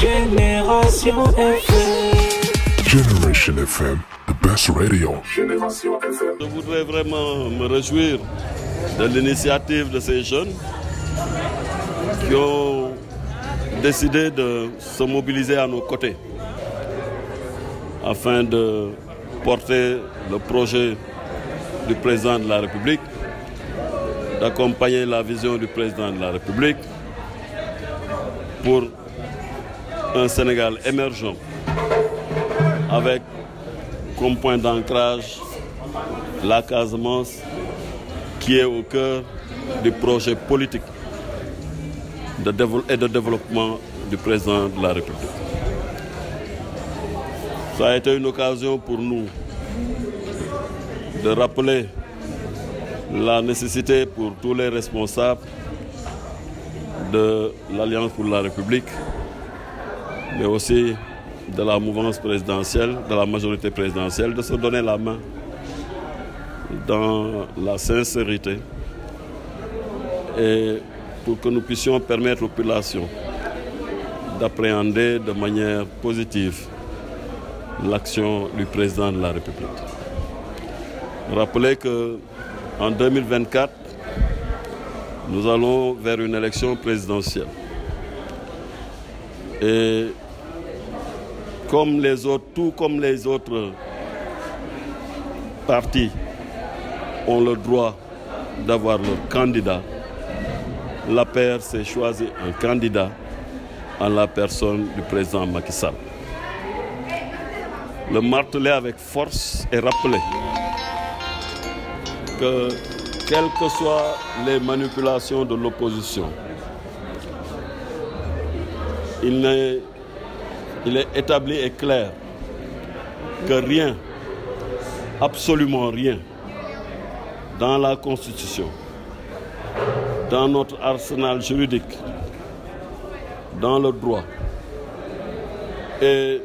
Génération FM. Generation FM, the best radio. Génération FM. Je voudrais vraiment me réjouir de l'initiative de ces jeunes qui ont décidé de se mobiliser à nos côtés afin de porter le projet du président de la République, d'accompagner la vision du président de la République pour un Sénégal émergent avec comme point d'ancrage la Casamance qui est au cœur du projet politique et de développement du président de la République. Ça a été une occasion pour nous de rappeler la nécessité pour tous les responsables de l'Alliance pour la République, mais aussi de la mouvance présidentielle, de la majorité présidentielle, de se donner la main dans la sincérité et pour que nous puissions permettre aux populations d'appréhender de manière positive l'action du président de la République. Rappelez qu'en 2024, nous allons vers une élection présidentielle. Et tout comme les autres partis ont le droit d'avoir leur candidat, l'APR s'est choisi un candidat en la personne du président Macky Sall. Le marteler avec force et rappeler que quelles que soient les manipulations de l'opposition, il est établi et clair que rien, absolument rien, dans la Constitution, dans notre arsenal juridique, dans le droit et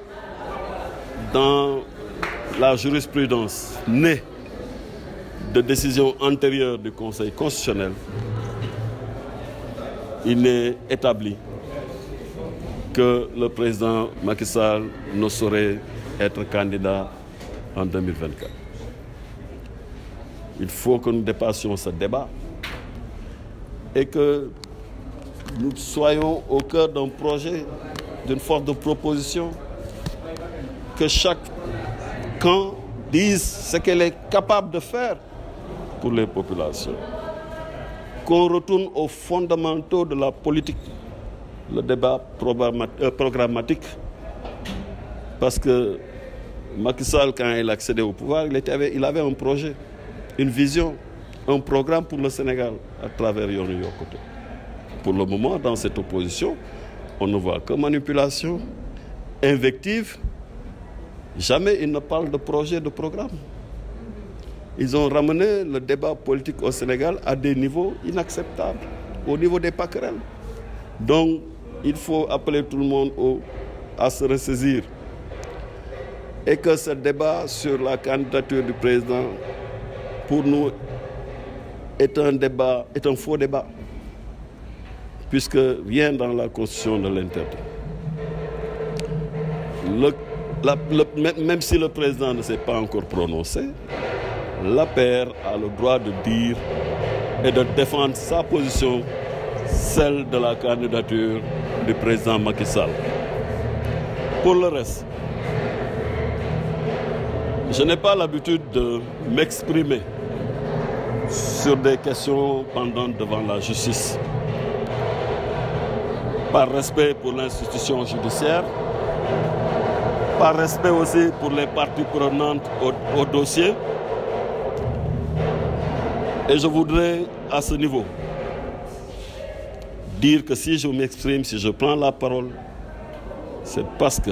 dans la jurisprudence née de décisions antérieures du Conseil constitutionnel, il n'est établi que le président Macky Sall ne saurait être candidat en 2024. Il faut que nous dépassions ce débat et que nous soyons au cœur d'un projet, d'une force de proposition, que chaque camp dise ce qu'elle est capable de faire pour les populations. Qu'on retourne aux fondamentaux de la politique, le débat programmatique, parce que Macky Sall, quand il accédait au pouvoir, il avait un projet, une vision, un programme pour le Sénégal à travers Yoonu Yokkute. Pour le moment, dans cette opposition, on ne voit que manipulation, invective. Jamais ils ne parlent de projet, de programme. Ils ont ramené le débat politique au Sénégal à des niveaux inacceptables, au niveau des passerelles. Donc, il faut appeler tout le monde à se ressaisir. Et que ce débat sur la candidature du président, pour nous, est un faux débat, puisque rien dans la Constitution ne l'interdit. Même si le président ne s'est pas encore prononcé, l'APR a le droit de dire et de défendre sa position, celle de la candidature du président Macky Sall. Pour le reste, je n'ai pas l'habitude de m'exprimer sur des questions pendantes devant la justice. Par respect pour l'institution judiciaire, par respect aussi pour les parties prenantes au dossier. Et je voudrais, à ce niveau, dire que si je m'exprime, si je prends la parole, c'est parce que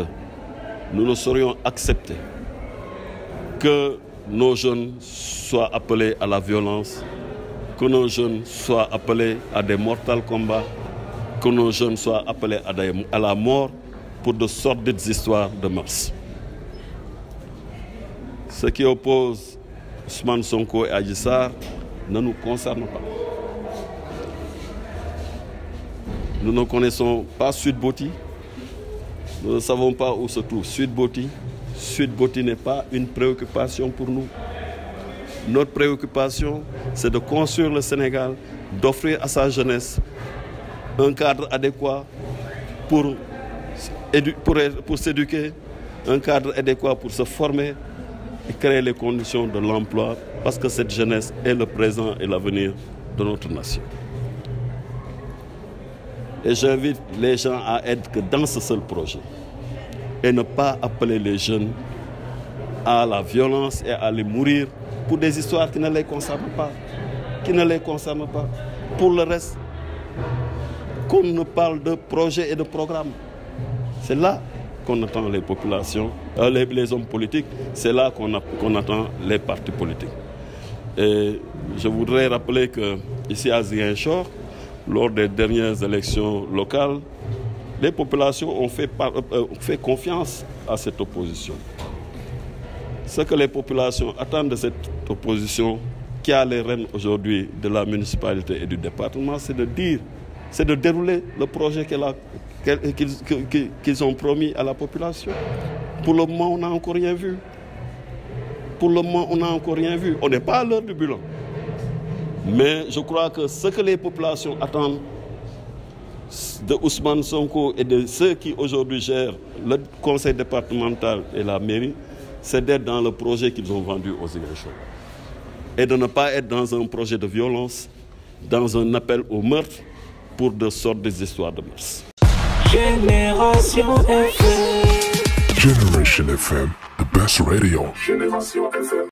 nous ne saurions accepter que nos jeunes soient appelés à la violence, que nos jeunes soient appelés à des mortels combats, que nos jeunes soient appelés à la mort pour de sordides histoires de mœurs. Ce qui oppose Ousmane Sonko et Adji Sarr ne nous concerne pas. Nous ne connaissons pas Sweet Beauty, Nous ne savons pas où se trouve Sweet Beauty. Sweet Beauty n'est pas une préoccupation pour nous. Notre préoccupation, c'est de construire le Sénégal, d'offrir à sa jeunesse un cadre adéquat pour s'éduquer, un cadre adéquat pour se former et créer les conditions de l'emploi, parce que cette jeunesse est le présent et l'avenir de notre nation. Et j'invite les gens à être que dans ce seul projet et ne pas appeler les jeunes à la violence et à aller mourir pour des histoires qui ne les concernent pas. Pour le reste, qu'on ne parle de projets et de programmes. C'est là qu'on attend les populations, les hommes politiques, c'est là qu'on attend les partis politiques. Et je voudrais rappeler qu'ici à Ziguinchor, lors des dernières élections locales, les populations ont fait confiance à cette opposition. Ce que les populations attendent de cette opposition qui a les rênes aujourd'hui de la municipalité et du département, c'est de dérouler le projet qu'ils ont promis à la population. Pour le moment, on n'a encore rien vu. On n'est pas à l'heure du bilan. Mais je crois que ce que les populations attendent de Ousmane Sonko et de ceux qui aujourd'hui gèrent le conseil départemental et la mairie, c'est d'être dans le projet qu'ils ont vendu aux Ziguinchor. Et de ne pas être dans un projet de violence, dans un appel au meurtre pour de sortes des histoires de mœurs. Génération FM. Generation FM, the best radio. Génération FM.